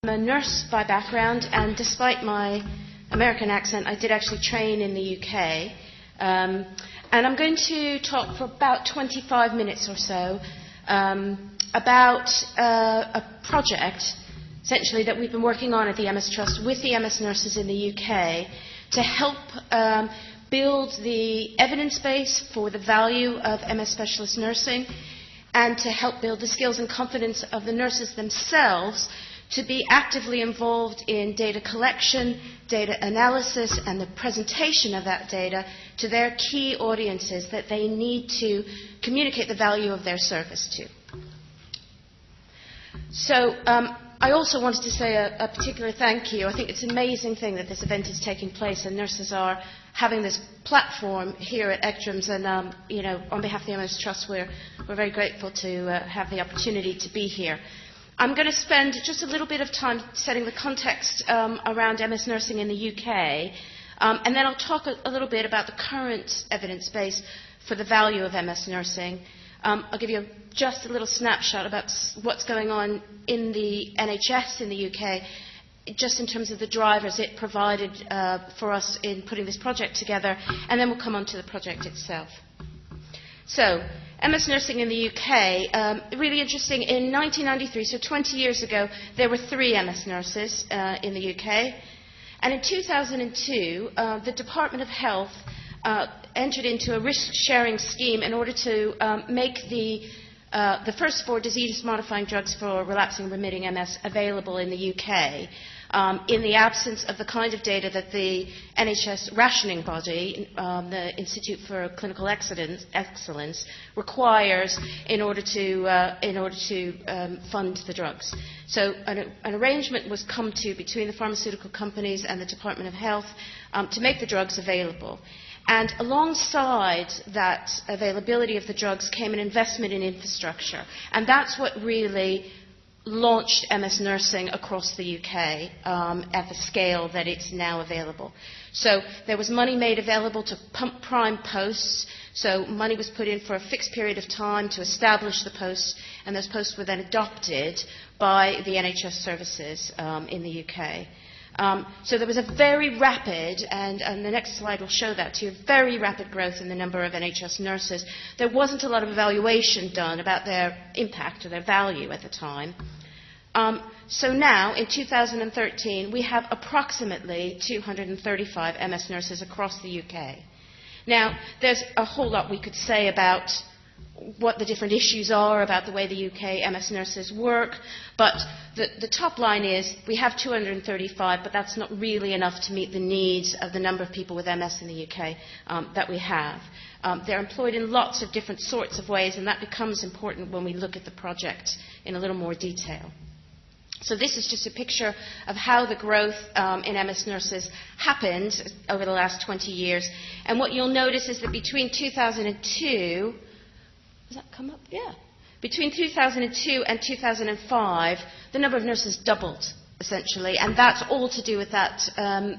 I'm a nurse by background, and despite my American accent, I did actually train in the UK. And I'm going to talk for about 25 minutes or so about a project, essentially, that we've been working on at the MS Trust with the MS nurses in the UK to help build the evidence base for the value of MS specialist nursing and to help build the skills and confidence of the nurses themselves to be actively involved in data collection, data analysis, and the presentation of that data to their key audiences that they need to communicate the value of their service to. So I also wanted to say a particular thank you. I think it's an amazing thing that this event is taking place and nurses are having this platform here at ECTRIMS, and on behalf of the MS Trust, we're very grateful to have the opportunity to be here. I'm going to spend just a little bit of time setting the context around MS nursing in the UK, and then I'll talk a little bit about the current evidence base for the value of MS nursing. I'll give you just a little snapshot about what's going on in the NHS in the UK, just in terms of the drivers it provided for us in putting this project together, and then we'll come on to the project itself. So, MS nursing in the UK, really interesting. In 1993, so 20 years ago, there were 3 MS nurses in the UK. And in 2002, the Department of Health entered into a risk-sharing scheme in order to make the first 4 disease-modifying drugs for relapsing remitting MS available in the UK. In the absence of the kind of data that the NHS rationing body, the Institute for Clinical Excellence, requires in order to fund the drugs. So an arrangement was come to between the pharmaceutical companies and the Department of Health to make the drugs available. And alongside that availability of the drugs came an investment in infrastructure. And that's what really launched MS nursing across the UK at the scale that it's now available. So there was money made available to pump prime posts. So money was put in for a fixed period of time to establish the posts, and those posts were then adopted by the NHS services in the UK. So there was a very rapid, and the next slide will show that to you, very rapid growth in the number of NHS nurses. There wasn't a lot of evaluation done about their impact or their value at the time. So now, in 2013, we have approximately 235 MS nurses across the UK. Now, there's a whole lot we could say about what the different issues are about the way the UK MS nurses work, but the top line is we have 235, but that's not really enough to meet the needs of the number of people with MS in the UK that we have. They're employed in lots of different sorts of ways, and that becomes important when we look at the project in a little more detail. So this is just a picture of how the growth in MS nurses happened over the last 20 years. And what you'll notice is that between 2002, does that come up? Yeah. Between 2002 and 2005, the number of nurses doubled, essentially, and that's all to do with that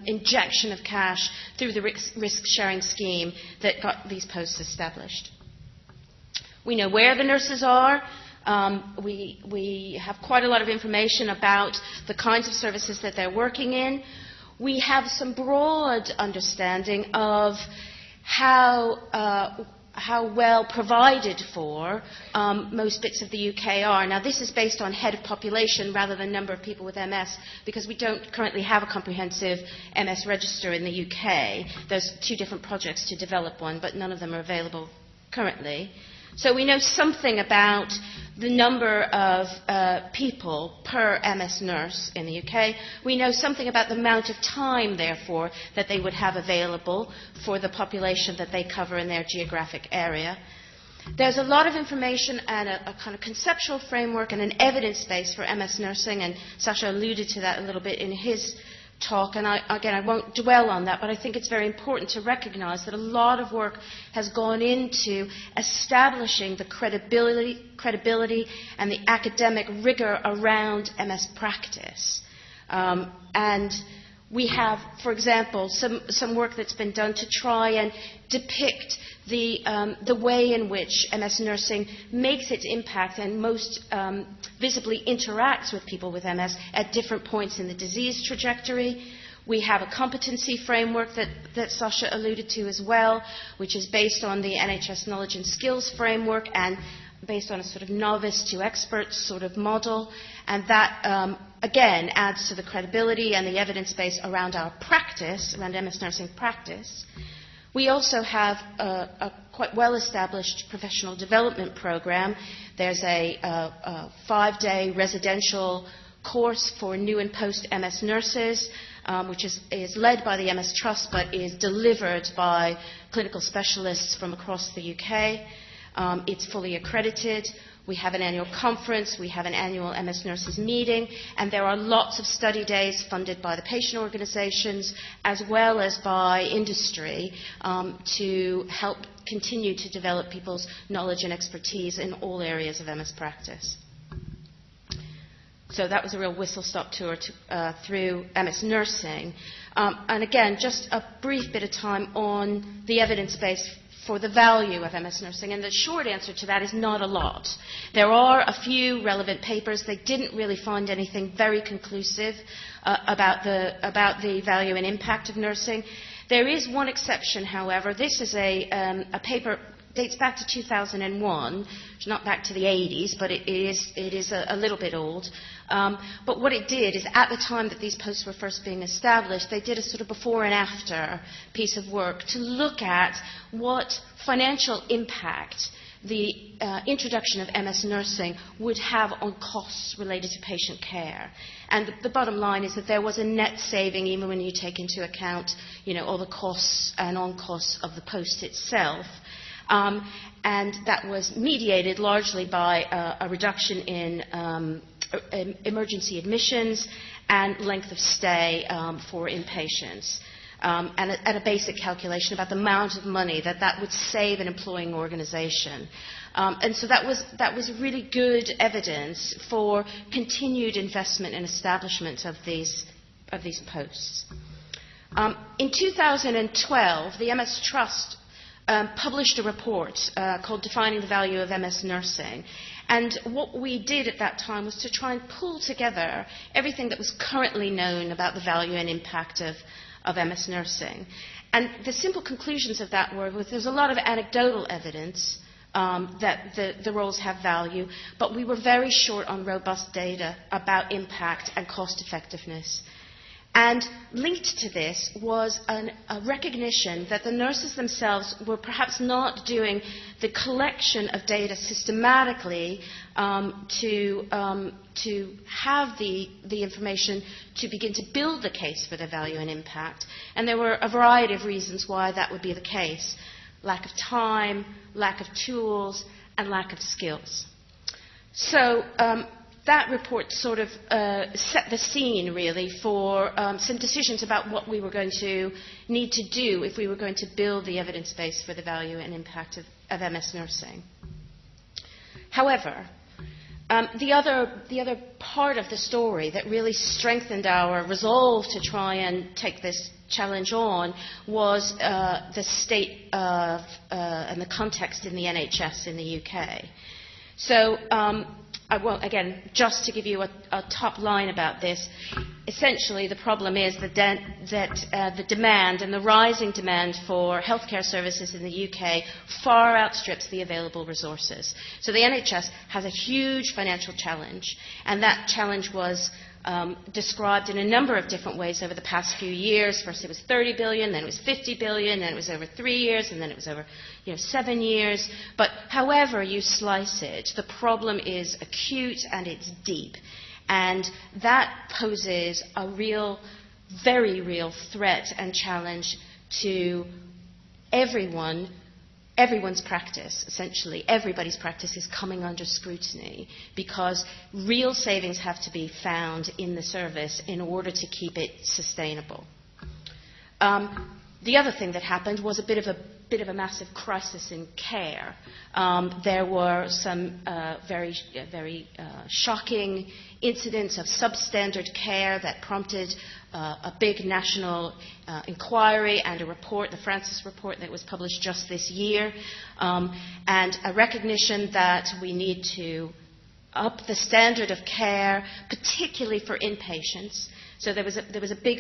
injection of cash through the risk-sharing scheme that got these posts established. We know where the nurses are. We have quite a lot of information about the kinds of services that they're working in. We have some broad understanding of how well provided for most bits of the UK are. Now, this is based on head of population rather than number of people with MS, because we don't currently have a comprehensive MS register in the UK. There's 2 different projects to develop one, but none of them are available currently. So we know something about the number of people per MS nurse in the UK. We know something about the amount of time, therefore, that they would have available for the population that they cover in their geographic area. There's a lot of information and a kind of conceptual framework and an evidence base for MS nursing, and Sasha alluded to that a little bit in his talk, and I won't dwell on that, but I think it's very important to recognize that a lot of work has gone into establishing the credibility and the academic rigor around MS practice. And We have, for example, some work that's been done to try and depict the way in which MS nursing makes its impact and most visibly interacts with people with MS at different points in the disease trajectory. We have a competency framework that Sasha alluded to as well, which is based on the NHS Knowledge and Skills framework and based on a sort of novice to expert sort of model. And that, again, adds to the credibility and the evidence base around our practice, around MS nursing practice. We also have a quite well-established professional development program. There's a 5-day residential course for new and post-MS nurses, which is led by the MS Trust but is delivered by clinical specialists from across the UK. It's fully accredited. We have an annual conference, we have an annual MS Nurses meeting, and there are lots of study days funded by the patient organizations as well as by industry to help continue to develop people's knowledge and expertise in all areas of MS practice. So that was a real whistle-stop tour through MS nursing. And again, just a brief bit of time on the evidence base for the value of MS nursing, and the short answer to that is not a lot. There are a few relevant papers. They didn't really find anything very conclusive about the value and impact of nursing. There is one exception, however. This is a paper dates back to 2001, not back to the 80s, but it is a little bit old. But what it did is, at the time that these posts were first being established, they did a sort of before and after piece of work to look at what financial impact the introduction of MS nursing would have on costs related to patient care. And the bottom line is that there was a net saving, even when you take into account, all the costs and on-costs of the post itself. And that was mediated largely by a reduction in emergency admissions and length of stay for inpatients, and a basic calculation about the amount of money that would save an employing organization. And so that was really good evidence for continued investment and establishment of these posts. In 2012, the MS Trust published a report called Defining the Value of MS Nursing. And what we did at that time was to try and pull together everything that was currently known about the value and impact of MS nursing. And the simple conclusions of that were there's a lot of anecdotal evidence that the roles have value, but we were very short on robust data about impact and cost effectiveness. And linked to this was a recognition that the nurses themselves were perhaps not doing the collection of data systematically to have the information to begin to build the case for the value and impact. And there were a variety of reasons why that would be the case: lack of time, lack of tools, and lack of skills. So that report sort of set the scene, really, for some decisions about what we were going to need to do if we were going to build the evidence base for the value and impact of MS nursing. However, the other part of the story that really strengthened our resolve to try and take this challenge on was the state of and the context in the NHS in the UK. So, well, again, just to give you a top line about this, essentially the problem is that the demand and the rising demand for healthcare services in the UK far outstrips the available resources. So the NHS has a huge financial challenge, and that challenge was described in a number of different ways over the past few years. First it was 30 billion, then it was 50 billion, then it was over 3 years, and then it was over 7 years. But however you slice it, the problem is acute and it's deep. And that poses a real, very real threat and challenge to everyone's practice, essentially. Everybody's practice is coming under scrutiny because real savings have to be found in the service in order to keep it sustainable. The other thing that happened was a bit of a bit of a massive crisis in care. There were some very shocking incidents of substandard care that prompted a big national inquiry and a report, the Francis report, that was published just this year, and a recognition that we need to up the standard of care, particularly for inpatients. So there was a big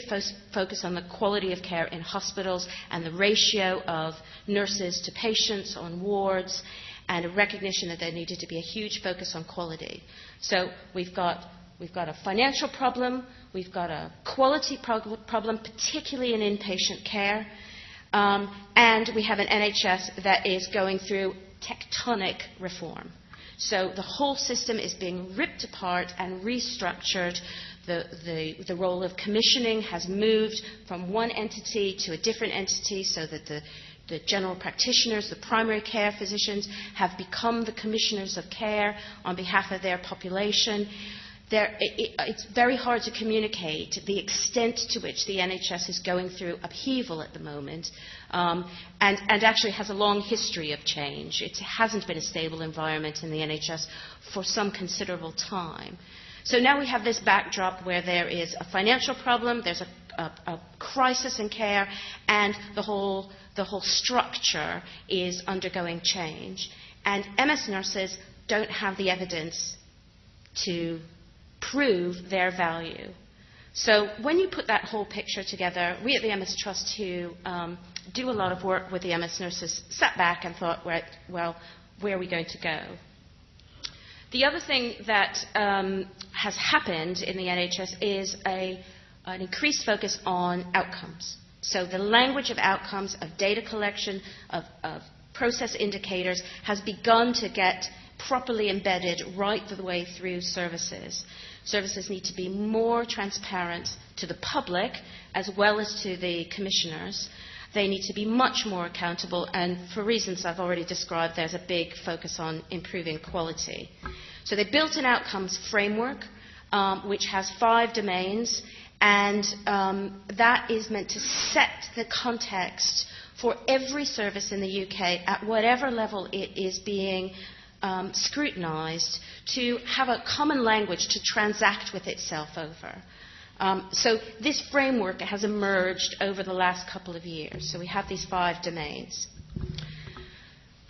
focus on the quality of care in hospitals and the ratio of nurses to patients on wards, and a recognition that there needed to be a huge focus on quality. So we've got a financial problem, we've got a quality problem, particularly in inpatient care, and we have an NHS that is going through tectonic reform. So the whole system is being ripped apart and restructured. The role of commissioning has moved from one entity to a different entity, so that the general practitioners, the primary care physicians, have become the commissioners of care on behalf of their population. It's very hard to communicate the extent to which the NHS is going through upheaval at the moment, and actually has a long history of change. It hasn't been a stable environment in the NHS for some considerable time. So now we have this backdrop where there is a financial problem, there's a crisis in care, and the whole structure is undergoing change. And MS nurses don't have the evidence to prove their value. So when you put that whole picture together, we at the MS Trust, who do a lot of work with the MS nurses, sat back and thought, well, where are we going to go? The other thing that has happened in the NHS is an increased focus on outcomes. So the language of outcomes, of data collection, of process indicators has begun to get properly embedded right the way through services. Services need to be more transparent to the public as well as to the commissioners. They need to be much more accountable, and for reasons I've already described, there's a big focus on improving quality. So they built an outcomes framework which has 5 domains, and that is meant to set the context for every service in the UK at whatever level it is being scrutinised, to have a common language to transact with itself over. So this framework has emerged over the last couple of years. So we have these 5 domains.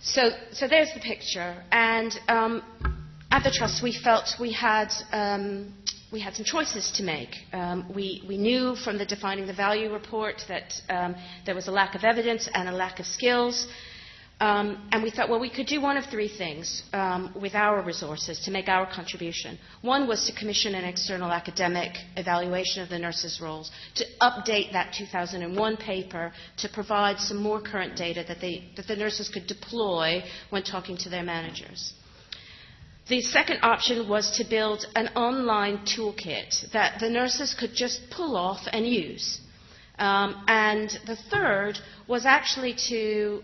So there's the picture. And at the Trust, we felt we had some choices to make. We knew from the Defining the Value report that there was a lack of evidence and a lack of skills. And we thought, well, we could do one of 3 things with our resources to make our contribution. One was to commission an external academic evaluation of the nurses' roles, to update that 2001 paper, to provide some more current data that the nurses could deploy when talking to their managers. The second option was to build an online toolkit that the nurses could just pull off and use. And the third was actually to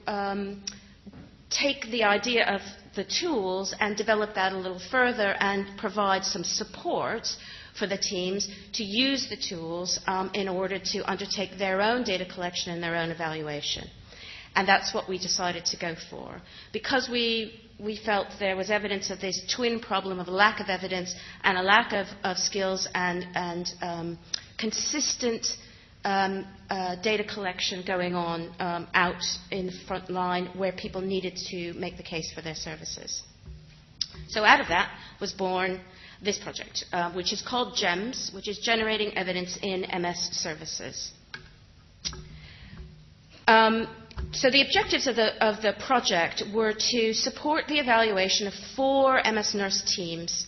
take the idea of the tools and develop that a little further and provide some support for the teams to use the tools in order to undertake their own data collection and their own evaluation. And that's what we decided to go for. Because we felt there was evidence of this twin problem of a lack of evidence and a lack of skills and consistent data collection going on out in the front line where people needed to make the case for their services. So out of that was born this project, which is called GEMS, which is Generating Evidence in MS Services. So the objectives of the project were to support the evaluation of 4 MS nurse teams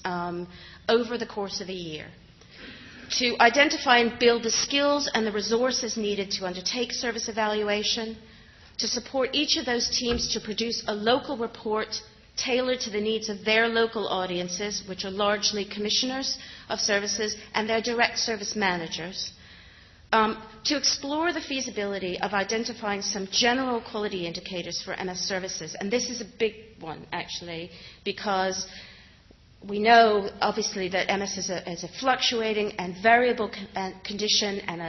over the course of a year, to identify and build the skills and the resources needed to undertake service evaluation, to support each of those teams to produce a local report tailored to the needs of their local audiences, which are largely commissioners of services and their direct service managers, to explore the feasibility of identifying some general quality indicators for MS services. And this is a big one, actually, because we know, obviously, that MS is a fluctuating and variable condition, and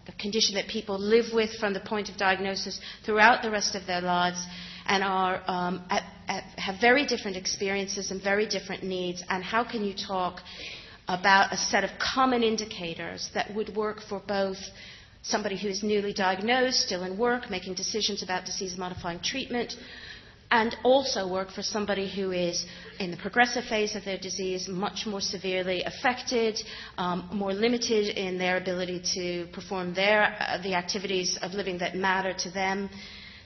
the condition that people live with from the point of diagnosis throughout the rest of their lives, and have very different experiences and very different needs. And how can you talk about a set of common indicators that would work for both somebody who is newly diagnosed, still in work, making decisions about disease-modifying treatment, and also work for somebody who is in the progressive phase of their disease, much more severely affected, more limited in their ability to perform the activities of living that matter to them.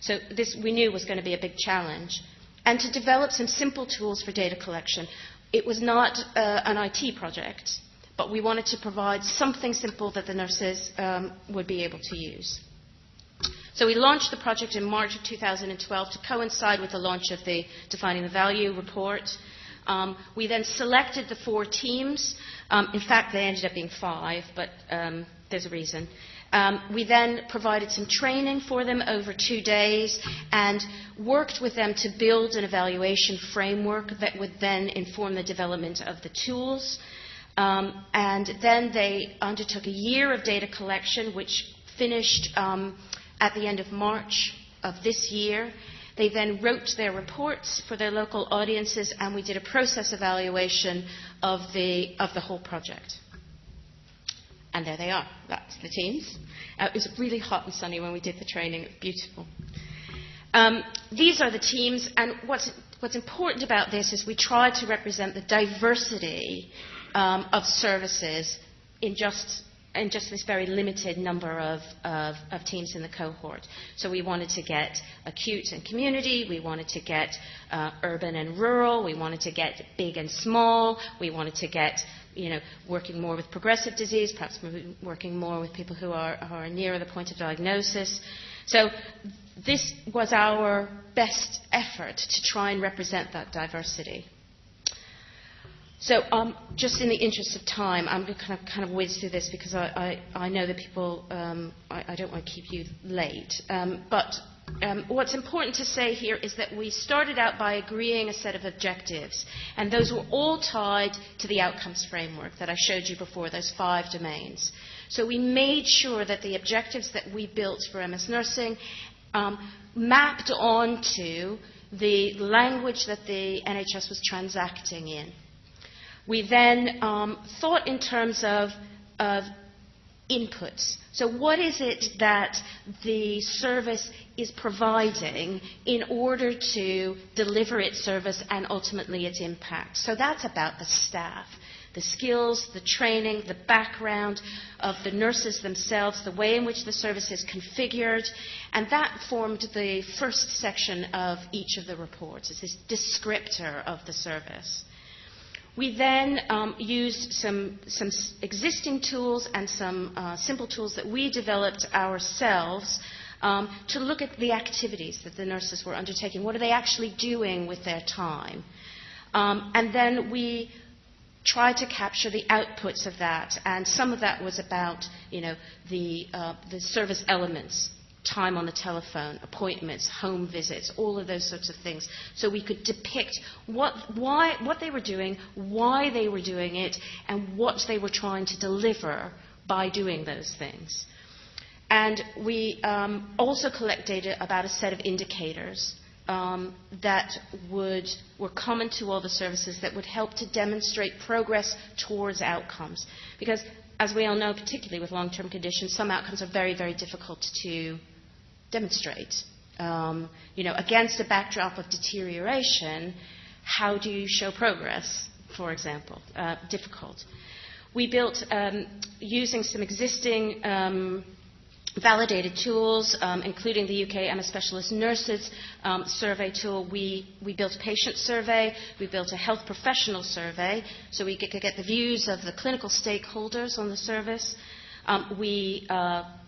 So this, we knew, was going to be a big challenge. And to develop some simple tools for data collection. It was not an IT project, but we wanted to provide something simple that the nurses would be able to use. So we launched the project in March of 2012 to coincide with the launch of the Defining the Value report. We then selected the 4 teams. In fact, they ended up being 5, but there's a reason. We then provided some training for them over 2 days and worked with them to build an evaluation framework that would then inform the development of the tools. And then they undertook a year of data collection, which finished at the end of March of this year. They then wrote their reports for their local audiences, and we did a process evaluation of the whole project. And there they are. That's the teams. It was really hot and sunny when we did the training. It was beautiful. These are the teams, and what's important about this is we try to represent the diversity of services in just this very limited number of teams in the cohort. So we wanted to get acute and community, we wanted to get urban and rural, we wanted to get big and small, we wanted to get working more with progressive disease, perhaps working more with people who are nearer the point of diagnosis. So this was our best effort to try and represent that diversity. So just in the interest of time, I'm going to kind of whiz through this because I know that people, I don't want to keep you late. But what's important to say here is that we started out by agreeing a set of objectives, and those were all tied to the outcomes framework that I showed you before, those 5 domains. So we made sure that the objectives that we built for MS Nursing mapped onto the language that the NHS was transacting in. We then thought in terms of inputs. So what is it that the service is providing in order to deliver its service and ultimately its impact? So that's about the staff, the skills, the training, the background of the nurses themselves, the way in which the service is configured, and that formed the first section of each of the reports. It's this descriptor of the service. We then used some existing tools and some simple tools that we developed ourselves to look at the activities that the nurses were undertaking. What are they actually doing with their time? And then we tried to capture the outputs of that, and some of that was about the service elements. Time on the telephone, appointments, home visits, all of those sorts of things. So we could depict what they were doing, why they were doing it, and what they were trying to deliver by doing those things. And we also collect data about a set of indicators that were common to all the services that would help to demonstrate progress towards outcomes. Because, as we all know, particularly with long-term conditions, some outcomes are very, very difficult to demonstrate. Against a backdrop of deterioration, how do you show progress, for example? Difficult. We built, using some existing validated tools, including the UK MS Specialist Nurses survey tool. We built a patient survey, we built a health professional survey, so we could get the views of the clinical stakeholders on the service. We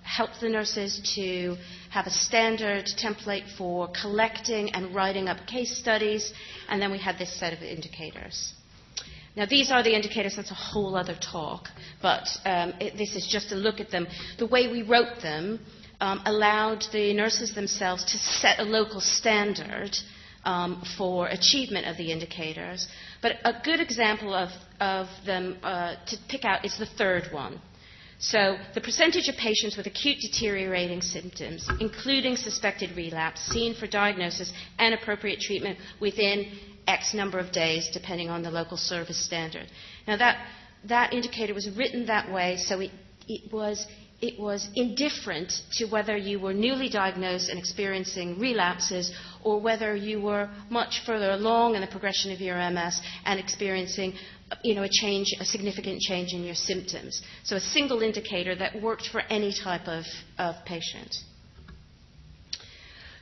helped the nurses to have a standard template for collecting and writing up case studies, and then we had this set of indicators. Now, these are the indicators. That's a whole other talk, but this is just a look at them. The way we wrote them allowed the nurses themselves to set a local standard for achievement of the indicators. But a good example of them to pick out is the third one. So the percentage of patients with acute deteriorating symptoms, including suspected relapse, seen for diagnosis and appropriate treatment within X number of days, depending on the local service standard. Now that indicator was written that way, so it was indifferent to whether you were newly diagnosed and experiencing relapses or whether you were much further along in the progression of your MS and experiencing a significant change in your symptoms. So a single indicator that worked for any type of patient.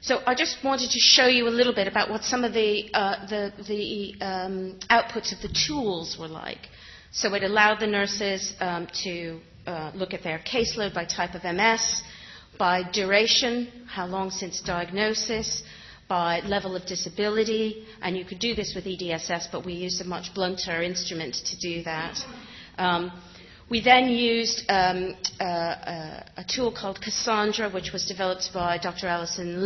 So I just wanted to show you a little bit about what some of the outputs of the tools were like. So it allowed the nurses to look at their caseload by type of MS, by duration, how long since diagnosis, by level of disability, and you could do this with EDSS, but we used a much blunter instrument to do that. We then used a tool called Cassandra, which was developed by Dr. Allison,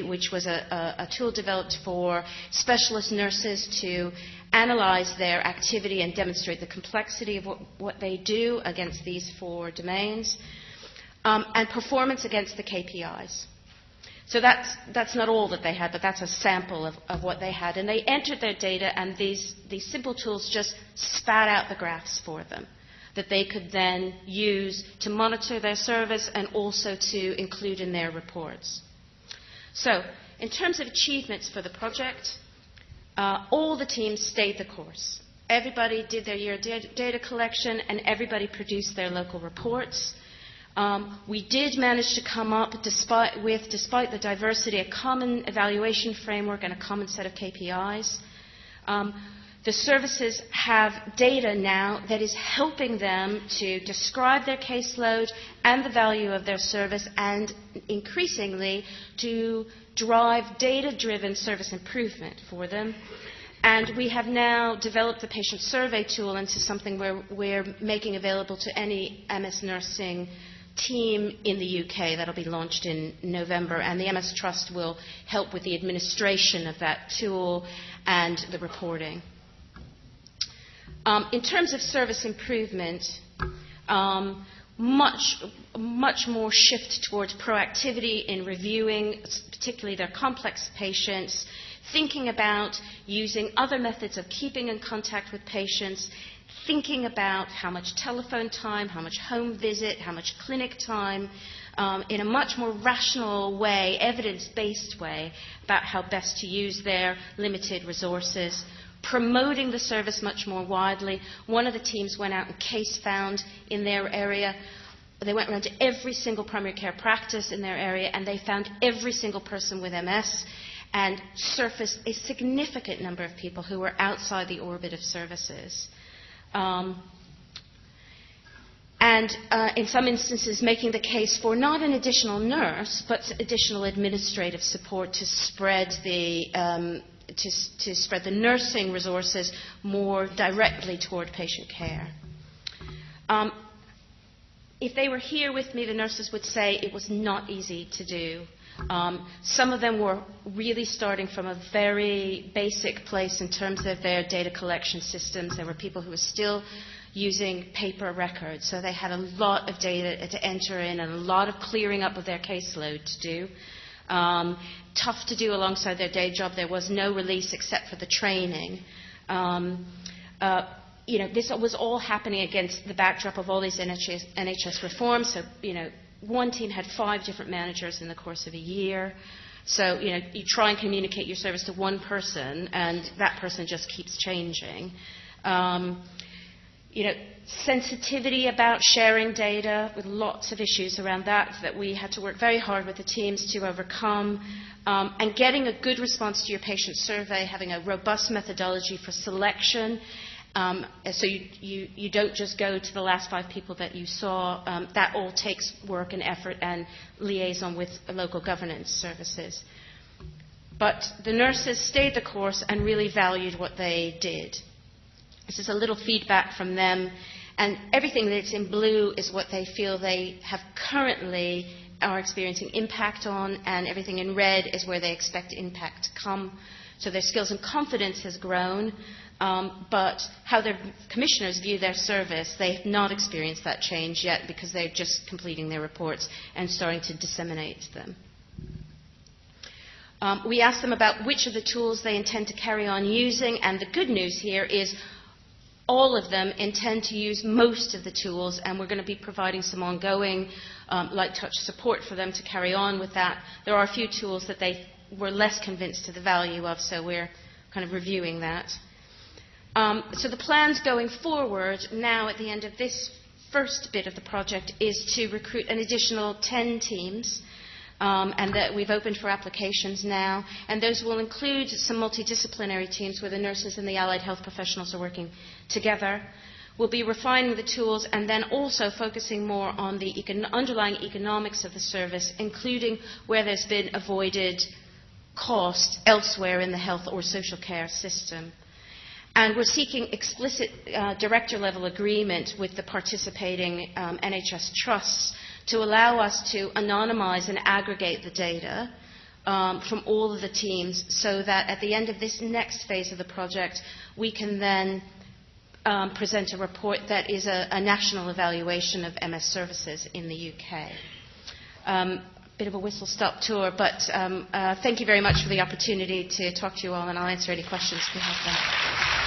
which was a tool developed for specialist nurses to analyze their activity and demonstrate the complexity of what they do against these 4 domains, and performance against the KPIs. So that's not all that they had, but that's a sample of what they had. And they entered their data, and these simple tools just spat out the graphs for them that they could then use to monitor their service and also to include in their reports. So in terms of achievements for the project, all the teams stayed the course. Everybody did their year data collection, and everybody produced their local reports. We did manage to come up, despite the diversity, a common evaluation framework and a common set of KPIs. The services have data now that is helping them to describe their caseload and the value of their service, and increasingly to drive data-driven service improvement for them. And we have now developed the patient survey tool into something where we're making available to any MS nursing team in the UK. That'll be launched in November, and the MS Trust will help with the administration of that tool and the reporting. In terms of service improvement, much more shift towards proactivity in reviewing, particularly their complex patients, thinking about using other methods of keeping in contact with patients, thinking about how much telephone time, how much home visit, how much clinic time, in a much more rational way, evidence-based way, about how best to use their limited resources, promoting the service much more widely. One of the teams went out and case found in their area. They went around to every single primary care practice in their area, and they found every single person with MS and surfaced a significant number of people who were outside the orbit of services. And in some instances making the case for not an additional nurse, but additional administrative support to spread the nursing resources more directly toward patient care. If they were here with me, the nurses would say it was not easy to do. Some of them were really starting from a very basic place in terms of their data collection systems. There were people who were still using paper records, so they had a lot of data to enter in and a lot of clearing up of their caseload to do. Tough to do alongside their day job. There was no release except for the training. This was all happening against the backdrop of all these NHS reforms. So, one team had 5 different managers in the course of a year. So, you try and communicate your service to one person, and that person just keeps changing. Sensitivity about sharing data, with lots of issues around that we had to work very hard with the teams to overcome, and getting a good response to your patient survey, having a robust methodology for selection, so you don't just go to the last 5 people that you saw. That all takes work and effort and liaison with local governance services. But the nurses stayed the course and really valued what they did. This is a little feedback from them, and everything that's in blue is what they feel they have currently are experiencing impact on, and everything in red is where they expect impact to come. So their skills and confidence has grown. But how the commissioners view their service, they have not experienced that change yet because they're just completing their reports and starting to disseminate them. We asked them about which of the tools they intend to carry on using, and the good news here is all of them intend to use most of the tools, and we're going to be providing some ongoing light touch support for them to carry on with that. There are a few tools that they were less convinced of the value of, so we're kind of reviewing that. So the plans going forward now at the end of this first bit of the project is to recruit an additional 10 teams, and that we've opened for applications now, and those will include some multidisciplinary teams where the nurses and the allied health professionals are working together. We'll be refining the tools and then also focusing more on the underlying economics of the service, including where there's been avoided cost elsewhere in the health or social care system. And we're seeking explicit director-level agreement with the participating NHS trusts to allow us to anonymize and aggregate the data from all of the teams so that at the end of this next phase of the project, we can then present a report that is a national evaluation of MS services in the UK. Bit of a whistle-stop tour, but thank you very much for the opportunity to talk to you all, and I'll answer any questions if you have them.